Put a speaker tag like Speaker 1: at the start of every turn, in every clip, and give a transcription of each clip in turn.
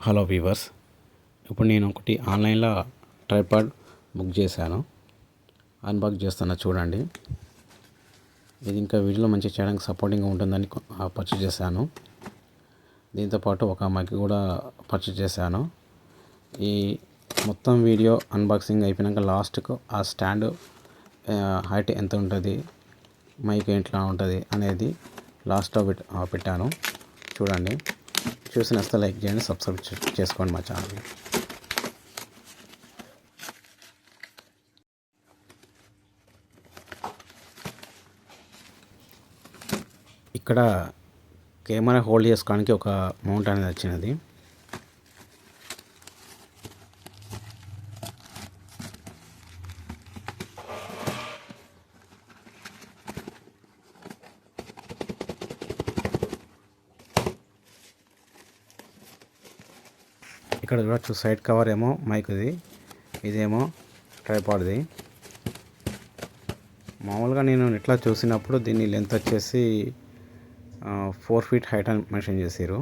Speaker 1: Hello weavers, ఇప్పుడు నేను ఒకటి ఆన్లైన్లో ట్రైపాడ్ బుక్ చేశాను. అన్బాక్స్ చేస్తున్నా చూడండి. ఇది ఇంకా వీడియోలో మంచి చేయడానికి సపోర్టింగ్గా ఉంటుందని పర్చేస్ చేశాను. దీంతోపాటు ఒక మైక్ కూడా పర్చేస్ చేశాను. ఈ మొత్తం వీడియో అన్బాక్సింగ్ అయిపోయినాక లాస్ట్కు ఆ స్టాండ్ హైట్ ఎంత ఉంటుంది, మైక్ ఎట్లా ఉంటుంది అనేది లాస్ట్లో పెట్టాను. చూడండి. చూసి నచ్చితే లైక్ చేయండి, సబ్స్క్రైబ్ చేసుకోండి మా ఛానల్ని. ఇక్కడ కెమెరా హోల్డ్ చేసుకోవడానికి ఒక మౌంట్ అనేది వచ్చినది. ఇక్కడ చూడొచ్చు, సైడ్ కవర్ ఏమో మైక్ది, ఇదేమో ట్రైపాడ్ది. మామూలుగా నేను ఇట్లా చూసినప్పుడు దీని లెంత్ వచ్చేసి 4 feet హైట్ అని మెన్షన్ చేశారు.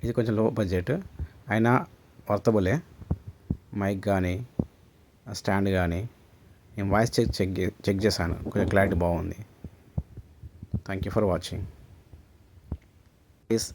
Speaker 1: ఇది కొంచెం లో బడ్జెట్ అయినా వర్తబులే. మైక్ కానీ స్టాండ్ కానీ నేను వాయిస్ చెక్ చేశాను, కొంచెం క్లారిటీ బాగుంది. Thank you for watching. Please